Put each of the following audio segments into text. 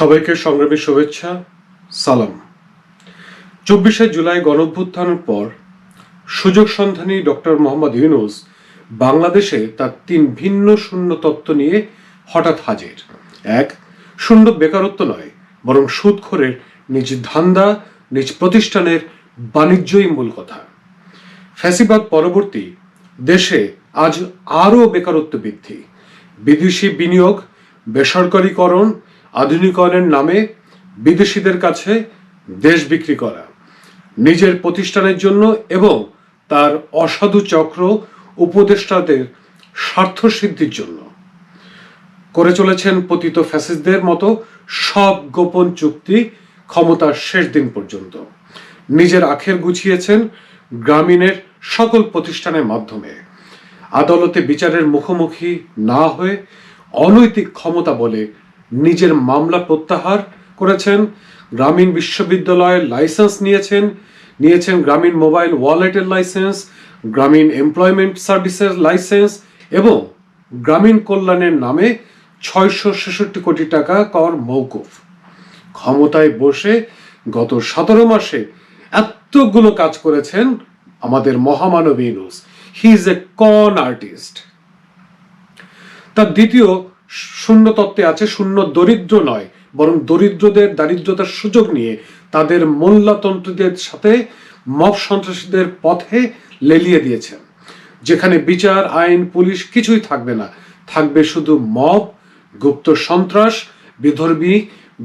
সবাইকে সংগ্রামী শুভেচ্ছা, সালাম। 24শে জুলাই গণঅভ্যুত্থানের পর সুযোগ সন্ধানী ডক্টর মোহাম্মদ ইউনূস বাংলাদেশে তার 3 ভিন্ন শূন্য তত্ত্ব নিয়ে হঠাৎ হাজির। 1, শূন্য বেকারত্ব নয়, বরং সুদখোরের নিজ ধান্দা, নিজ প্রতিষ্ঠানের বাণিজ্যই মূল কথা। ফ্যাসিবাদ পরবর্তী দেশে আজ আরও বেকারত্ব বৃদ্ধি, বিদেশি বিনিয়োগ, বেসরকারীকরণ, আধুনিকরণের নামে বিদেশিদের কাছে দেশ বিক্রি করা, নিজের প্রতিষ্ঠানের জন্য এবং তার অসাধু চক্র উপদেষ্টাদের স্বার্থ সিদ্ধির জন্য করে চলেছেন পতিত ফ্যাসিস্টদের মতো সব গোপন চুক্তি ক্ষমতার শেষ দিন পর্যন্ত। নিজের আখের গুছিয়েছেন গ্রামীণের সকল প্রতিষ্ঠানের মাধ্যমে। আদালতে বিচারের মুখোমুখি না হয়ে অনৈতিক ক্ষমতা বলে নিজের মামলা প্রত্যাহার করেছেন। গ্রামীণ বিশ্ববিদ্যালয়ের লাইসেন্স নিয়েছেন গ্রামীণ মোবাইল ওয়ালেটের লাইসেন্স, গ্রামীণ এমপ্লয়মেন্ট সার্ভিসের লাইসেন্স এবং গ্রামীণ কল্যাণের নামে 666 কোটি টাকা কর মওকুফ। ক্ষমতায় বসে গত 17 মাসে এতগুলো কাজ করেছেন আমাদের মহামানব ইউনূস। হি ইজ এ কন আর্টিস্ট। তার দ্বিতীয় শূন্য তত্ত্বে আছে শূন্য দরিদ্র নয়, বরং দরিদ্রদের দারিদ্রতার সুযোগ নিয়ে তাদের মোল্লাতন্ত্রীদের সাথে মব সন্ত্রাসীদের পথে লেলিয়ে দিয়েছেন, যেখানে বিচার, আইন, পুলিশ কিছুই থাকবে না, থাকবে শুধু মব, গুপ্ত সন্ত্রাস,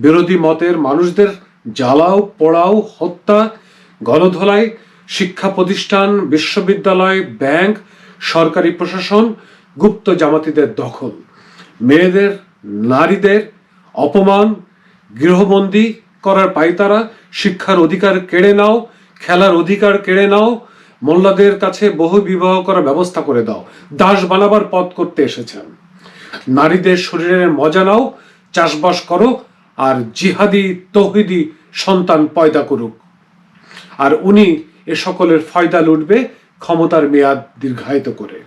বিরোধী মতের মানুষদের জ্বালাও পোড়াও, হত্যা, গণধোলাই, শিক্ষা প্রতিষ্ঠান, বিশ্ববিদ্যালয়, ব্যাংক, সরকারি প্রশাসন গুপ্ত জামাতিদের দখল, মেয়েদের, নারীদের অপমান, গৃহবন্দী করার পায়তারা, শিক্ষার অধিকার কেড়ে নাও, খেলার অধিকার কেড়ে নাও, মোল্লাদের কাছে বহু বিবাহ করার ব্যবস্থা করে দাও, দাস বানাবার পথ করতে এসেছেন। নারীদের শরীরের মজা নাও, চাষবাস করো, আর জিহাদি তৌহিদি সন্তান পয়দা করুক, আর উনি এ সকলের ফয়দা লুটবে ক্ষমতার মেয়াদ দীর্ঘায়িত করে।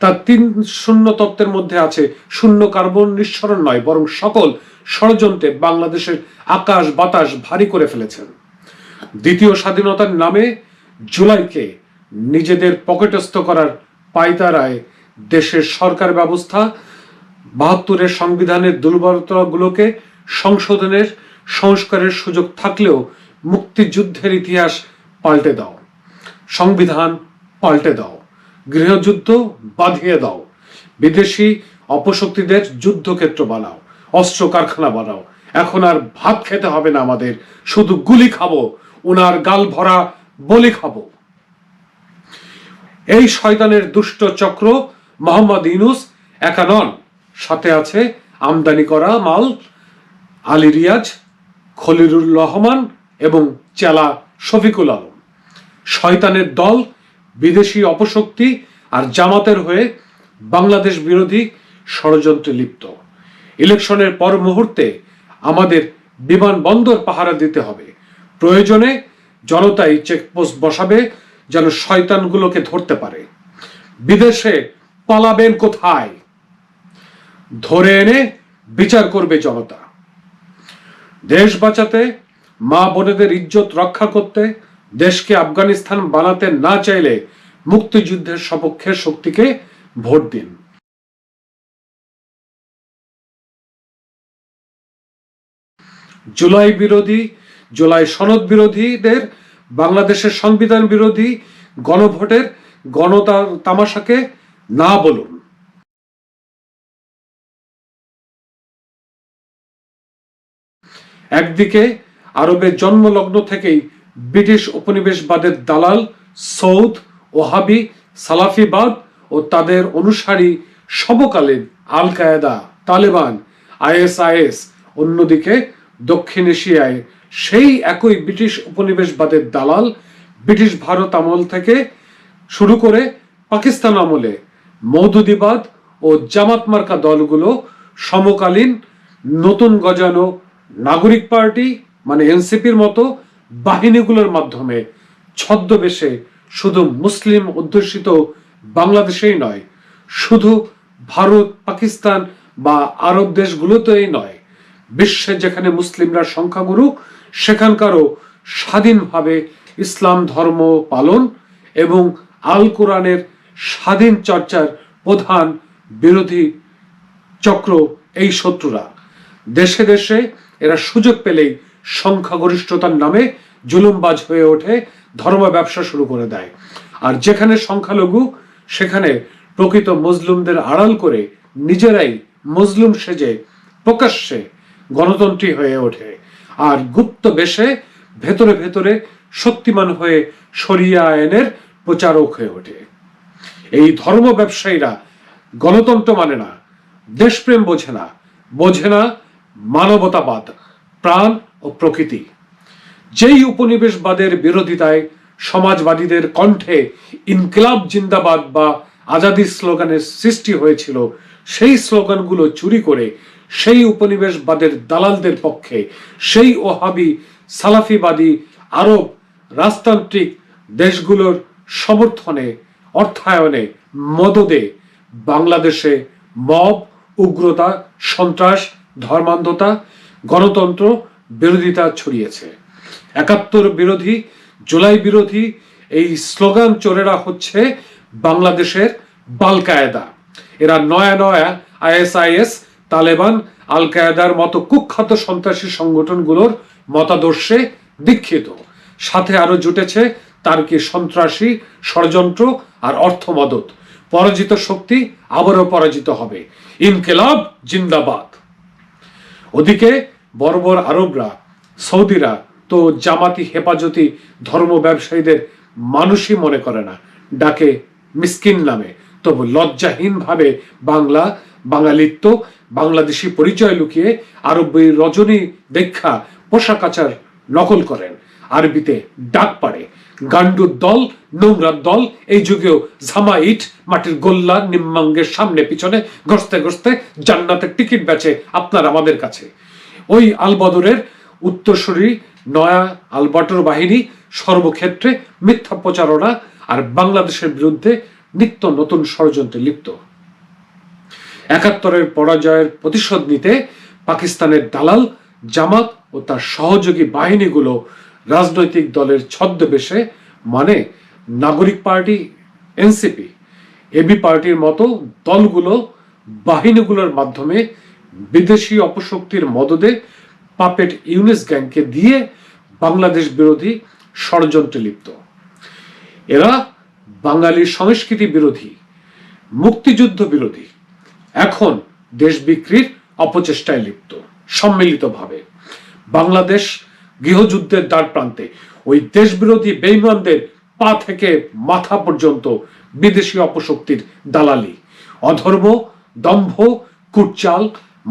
তার 3 শূন্য তত্ত্বের মধ্যে আছে শূন্য কার্বন নিঃসরণ নয়, বরং সকল ষড়যন্ত্রে বাংলাদেশের আকাশ বাতাস ভারী করে ফেলেছেন। দ্বিতীয় স্বাধীনতার নামে জুলাইকে নিজেদের পকেটস্থ করার পায়তারায় দেশের সরকার ব্যবস্থা, 72-এর সংবিধানের দুর্বলতাগুলোকে সংস্কারের সুযোগ থাকলেও মুক্তিযুদ্ধের ইতিহাস পাল্টে দাও, সংবিধান পাল্টে দাও, গৃহযুদ্ধ বাঁধিয়ে দাও, বিদেশি অপশক্তিদের যুদ্ধক্ষেত্র বানাও, অস্ত্র কারখানা বানাও। এখন আর ভাত খেতে হবে না আমাদের, শুধু গুলি খাবো, উনার গাল ভরা বলি খাবো। এই শয়তানের দুষ্ট চক্র মোহাম্মদ ইউনূস একা নন, সাথে আছে আমদানি করা মাল আলী রিয়াজ, খলিলুর রহমান এবং চেলা শফিকুল আলম। শয়তানের দল বিদেশি অপশক্তি আর জামাতের হয়ে বাংলাদেশ বিরোধী ষড়যন্ত্রে লিপ্ত। ইলেকশনের পর মুহূর্তে আমাদের বিমানবন্দর পাহারা দিতে হবে, প্রয়োজনে জনতাই চেকপোস্ট বসাবে যেন শয়তানগুলোকে ধরতে পারে। বিদেশে পালাবেন কোথায়? ধরে এনে বিচার করবে জনতা। দেশ বাঁচাতে, মা বোনেদের ইজ্জত রক্ষা করতে, দেশকে আফগানিস্তান বানাতে না চাইলে মুক্তিযুদ্ধের সপক্ষের শক্তিকে ভোট দিন। জুলাই সনদ বিরোধীদের, বাংলাদেশের সংবিধান বিরোধী গণভোটের তামাশাকে না বলুন। একদিকে আরবের জন্মলগ্ন থেকেই ব্রিটিশ উপনিবেশবাদের দালাল সৌদ, ওহাবি, সালাফিবাদ ও তাদের অনুসারী সমকালীন আল কায়েদা, তালেবান, ISIS, অন্যদিকে দক্ষিণ এশিয়ায় সেই একই ব্রিটিশ উপনিবেশবাদের দালাল ব্রিটিশ ভারত আমল থেকে শুরু করে পাকিস্তান আমলে মওদুদিবাদ ও জামাত মার্কা দলগুলো সমকালীন নতুন গজানো নাগরিক পার্টি মানে এনসিপির মতো বাহিনীগুলোর মাধ্যমে ছদ্মবেশে শুধু মুসলিম অধ্যুষিত বাংলাদেশেই নয়, শুধু ভারত, পাকিস্তান বা আরব দেশগুলোতেই নয়, বিশ্বে যেখানে মুসলিমরা সংখ্যাগুরু সেখানকারও স্বাধীনভাবে ইসলাম ধর্ম পালন এবং আল কোরআনের স্বাধীন চর্চার প্রধান বিরোধী চক্র এই শত্রুরা। দেশে দেশে এরা সুযোগ পেলেই সংখ্যাগরিষ্ঠতার নামে জুলুমবাজ হয়ে ওঠে, ধর্ম ব্যবসা শুরু করে দেয়। আর যেখানে সংখ্যালঘু সেখানে প্রকৃত মজলুমদের আড়াল করে নিজেরাই মজলুম সেজে প্রকাশ্যে গণতন্ত্রী হয়ে ওঠে, আর গুপ্ত বেশে ভেতরে ভেতরে শক্তিমান হয়ে শরিয়া আইনের প্রচারক হয়ে ওঠে। এই ধর্ম ব্যবসায়ীরা গণতন্ত্র মানে না, দেশপ্রেম বোঝে না মানবতাবাদ, প্রাণ ও প্রকৃতি। যেই উপনিবেশবাদের বিরোধিতায় সমাজবাদীদের কণ্ঠে ইনকিলাব জিন্দাবাদ বা আজাদি স্লোগানের সৃষ্টি হয়েছিল, সেই স্লোগানগুলো চুরি করে সেই উপনিবেশবাদের দালালদের পক্ষে সেই ওহাবি সালাফিবাদী আরব রাজতান্ত্রিক দেশগুলোর সমর্থনে, অর্থায়নে, মদদে বাংলাদেশে মব, উগ্রতা, সন্ত্রাস, ধর্মান্ধতা, গণতন্ত্র বিরোধিতা ছড়িয়েছে। ৭১ বিরোধী, জুলাই বিরোধী এই স্লোগান চোরেরা হচ্ছে বাংলাদেশের বাল কায়দা। এরা নয়া নয়া ISIS, তালেবান, আল কায়দার মতো কুখ্যাত সন্ত্রাসী সংগঠনগুলোর মতাদর্শে দীক্ষিত, সাথে আরো জুটেছে তার কি সন্ত্রাসী ষড়যন্ত্র আর অর্থ মদত। পরাজিত শক্তি আবারও পরাজিত হবে, ইনকিলাব জিন্দাবাদ। ওদিকে বর্বর আরবরা, সৌদিরা তো জামাতি হেফাজতি ধর্ম ব্যবসায়ীদের মানুষই মনে করে না, ডাকে মিসকিন নামে। তবু লজ্জাহীনভাবে বাঙালিত্ব, বাংলাদেশি পরিচয় লুকিয়ে আরবী রজনী দেখা পোশাক আচার নকল করেন, আরবিতে ডাক পাড়ে। গান্ডুর দল, নোংরার দল এই যুগেও ঝামাইট মাটির গোল্লা নিম্নাঙ্গের সামনে পিছনে গড়তে গড়তে জান্নাতের টিকিট বেচে আপনার আমাদের কাছে। ওই আলবদরের উত্তরসূরি নয়া আলবাটর বাহিনী সর্বক্ষেত্রে মিথ্যা প্রচারণা আর বাংলাদেশের বিরুদ্ধে নিত্য নতুন ষড়যন্ত্রে লিপ্ত। ৭১ পরাজয়ের প্রতিশোধ নিতে পাকিস্তানের দালাল জামাত ও তার সহযোগী বাহিনীগুলো রাজনৈতিক দলের ছদ্মবেশে, মানে নাগরিক পার্টি, এনসিপি, এবি পার্টির মতো দলগুলো বাহিনীগুলোর মাধ্যমে বিদেশি অপশক্তির মদদে পাপেট ইউনিস গ্যাংকে দিয়ে বাংলাদেশ বিরোধী ষড়যন্ত্রে লিপ্ত। এরা বাঙালি সংস্কৃতি বিরোধী, মুক্তিযুদ্ধ বিরোধী, এখন দেশ বিক্রির অপচেষ্টায় লিপ্ত। সম্মিলিতভাবে বাংলাদেশ গৃহযুদ্ধের দ্বার প্রান্তে ওই দেশ বিরোধী বেঈমানদের পা থেকে মাথা পর্যন্ত বিদেশি অপশক্তির দালালি, অধর্ম, দম্ভ, কুটচাল,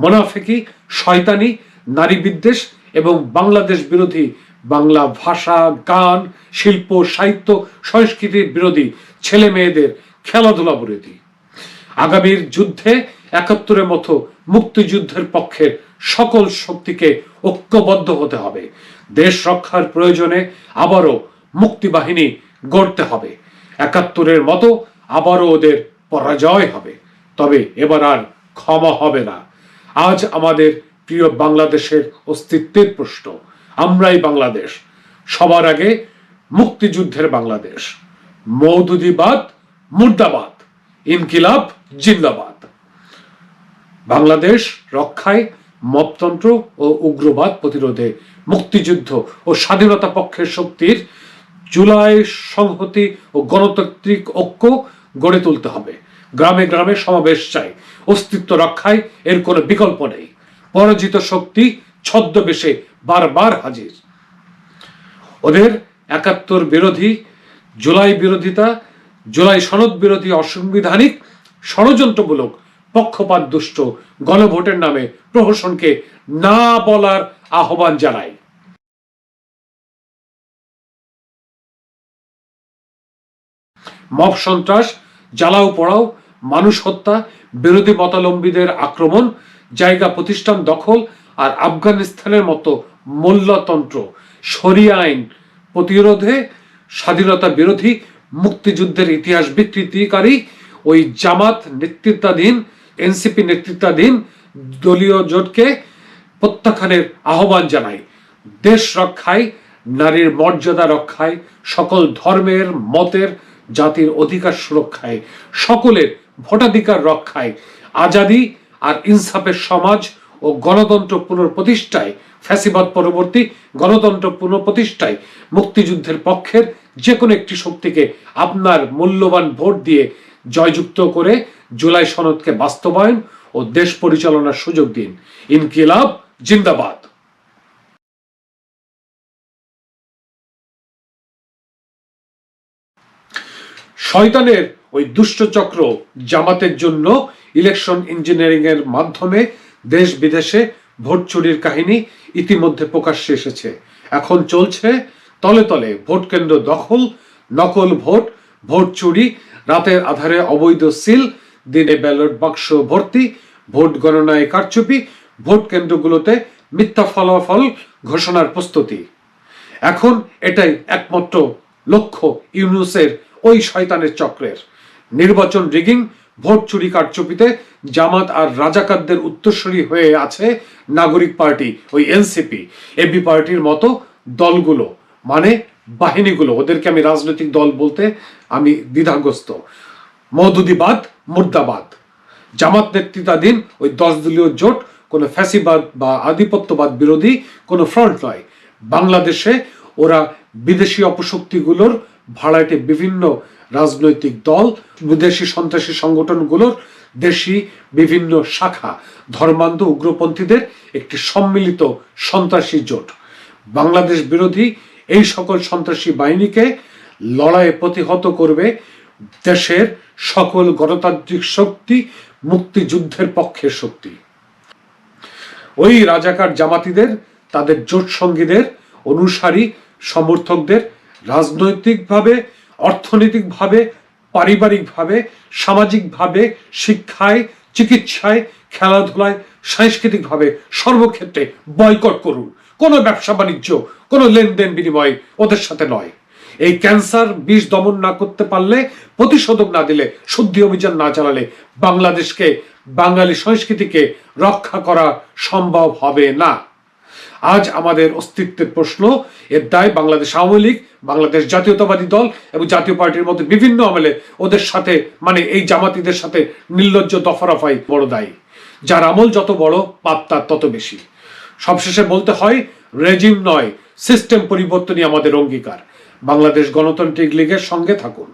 মোনাফেকি, শয়তানি, নারী বিদ্বেষ এবং বাংলাদেশ বিরোধী, বাংলা ভাষা, গান, শিল্প, সাহিত্য, সংস্কৃতির বিরোধী, ছেলে মেয়েদের খেলাধুলা বিরোধী। আগামীর যুদ্ধে ৭১ মতো মুক্তিযুদ্ধের পক্ষে সকল শক্তিকে ঐক্যবদ্ধ হতে হবে। দেশ রক্ষার প্রয়োজনে আবারও মুক্তিবাহিনী গড়তে হবে। ৭১ মতো আবারও ওদের পরাজয় হবে, তবে এবার আর ক্ষমা হবে না। আজ আমাদের প্রিয় বাংলাদেশের অস্তিত্বের প্রশ্ন। আমরাই বাংলাদেশ, সবার আগে মুক্তিযুদ্ধের বাংলাদেশ। মওদুদিবাদ মুর্দাবাদ, ইনকিলাব জিন্দাবাদ। বাংলাদেশ রক্ষায়, মবতন্ত্র ও উগ্রবাদ প্রতিরোধে, মুক্তিযুদ্ধ ও স্বাধীনতা পক্ষের শক্তির জুলাই সংহতি ও গণতান্ত্রিক ঐক্য গড়ে তুলতে হবে। গ্রামে গ্রামে সমাবেশ চাই। অস্তিত্ব রক্ষায় এর কোনো বিকল্প নেই। পরাজিত শক্তি ছদ্মবেশে বারবার হাজির। ওদের ৭১ বিরোধী, জুলাই বিরোধিতা, জুলাই সনদ বিরোধী অসাংবিধানিক ষড়যন্ত্রমূলক পক্ষপাত দুষ্ট গণভোটের নামে প্রহসনকে না বলার আহ্বান জানাই। মব সন্ত্রাস, জ্বালাও পোড়াও, মানুষ হত্যা, বিরোধী মতাবলম্বীদের আক্রমণ, জায়গা প্রতিষ্ঠান দখল আর আফগানিস্তানের মতো মোল্লাতন্ত্র, শরিয়া আইন প্রতিরোধে, স্বাধীনতা বিরোধী, মুক্তিযুদ্ধের ইতিহাস বিকৃতিকারী ওই জামাত নেতৃত্বাধীন, এনসিপি নেতৃত্বাধীন দলীয় জোটকে প্রত্যাখ্যানের আহ্বান জানাই। দেশ রক্ষায়, নারীর মর্যাদা রক্ষায়, সকল ধর্মের, মতের, জাতির অধিকার সুরক্ষায়, সকলের ভোটাধিকার রক্ষায়, আজাদি আর ইনসাফের সমাজ ও গণতন্ত্র পুনঃপ্রতিষ্ঠায়, ফ্যাসিবাদ পরবর্তী গণতন্ত্র পুনঃপ্রতিষ্ঠায় মুক্তিযুদ্ধের পক্ষের যে কোনো একটি শক্তিকে আপনার মূল্যবান ভোট দিয়ে জয়যুক্ত করে জুলাই সনদকে বাস্তবায়ন ও দেশ পরিচালনার সুযোগ দিন। ইনকিলাব জিন্দাবাদ। শয়তানের ওই দুষ্ট চক্র জামাতের জন্য ইলেকশন ইঞ্জিনিয়ারিং এর মাধ্যমে দেশ বিদেশে ভোট চুরির কাহিনী ইতিমধ্যে প্রকাশ্যে এসেছে। এখন চলছে তলে তলে ভোট কেন্দ্র দখল, নকল ভোট, ভোট চুরি, রাতের আধারে অবৈধ সিল, দিনে ব্যালট বাক্স ভর্তি, ভোট গণনায় কারচুপি, ভোট কেন্দ্রগুলোতে মিথ্যা ফলাফল ঘোষণার প্রস্তুতি। এখন এটাই একমাত্র লক্ষ্য ইউনূসের ওই শয়তানের চক্রের। নির্বাচন রিগিং, ভোট চুরি কারচুপিতে জামাত আর রাজাকারদের উত্তরসূরি হয়ে আছে নাগরিক পার্টি, ওই এনসিপি, এবি পার্টির মতো দলগুলো, মানে বাহিনীগুলো। ওদেরকে আমি রাজনৈতিক দল বলতে আমি দ্বিধাগ্রস্ত। মওদুদিবাদ, মুর্দাবাদ। জামাত নেতৃত্বাধীন ওই 10 দলীয় জোট কোনো ফ্যাসিবাদ বা আধিপত্যবাদ বিরোধী কোনো ফ্রন্ট নয়। বাংলাদেশে ওরা বিদেশি অপশক্তিগুলোর ভাড়াটে বিভিন্ন রাজনৈতিক দল, বিদেশি সন্ত্রাসী সংগঠনগুলোর দেশি বিভিন্ন শাখা, ধর্মান্ধ উগ্রপন্থীদের একটি সম্মিলিত সন্ত্রাসী জোট। বাংলাদেশ বিরোধী এই সকল সন্ত্রাসী বাহিনীকে লড়াইয়ে প্রতিহত করবে দেশের সকল গণতান্ত্রিক শক্তি, মুক্তিযুদ্ধের পক্ষের শক্তি। ওই রাজাকার জামাতিদের, তাদের জোট সঙ্গীদের, অনুসারী সমর্থকদের রাজনৈতিকভাবে, অর্থনৈতিকভাবে, পারিবারিকভাবে, সামাজিকভাবে, শিক্ষায়, চিকিৎসায়, খেলাধুলায়, সাংস্কৃতিকভাবে সর্বক্ষেত্রে বয়কট করুন। কোনো ব্যবসা বাণিজ্য, কোনো লেনদেন বিনিময় ওদের সাথে নয়। এই ক্যান্সার বিষ দমন না করতে পারলে, প্রতিষেধক না দিলে, শুদ্ধি অভিযান না চালালে বাংলাদেশকে, বাঙালি সংস্কৃতিকে রক্ষা করা সম্ভব হবে না। আজ আমাদের অস্তিত্বের প্রশ্ন। এর দায় বাংলাদেশ আওয়ামী লীগ, বাংলাদেশ জাতীয়তাবাদী দল এবং জাতীয় পার্টির মধ্যে বিভিন্ন আমলে ওদের সাথে, মানে এই জামাতিদের সাথে নির্লজ্জ দফারফাই বড় দায়ী। যার আমল যত বড়, পাপ তার তত বেশি। সবশেষে বলতে হয়, রেজিম নয়, সিস্টেম পরিবর্তনই আমাদের অঙ্গীকার। বাংলাদেশ গণতান্ত্রিক লীগের সঙ্গে থাকুন।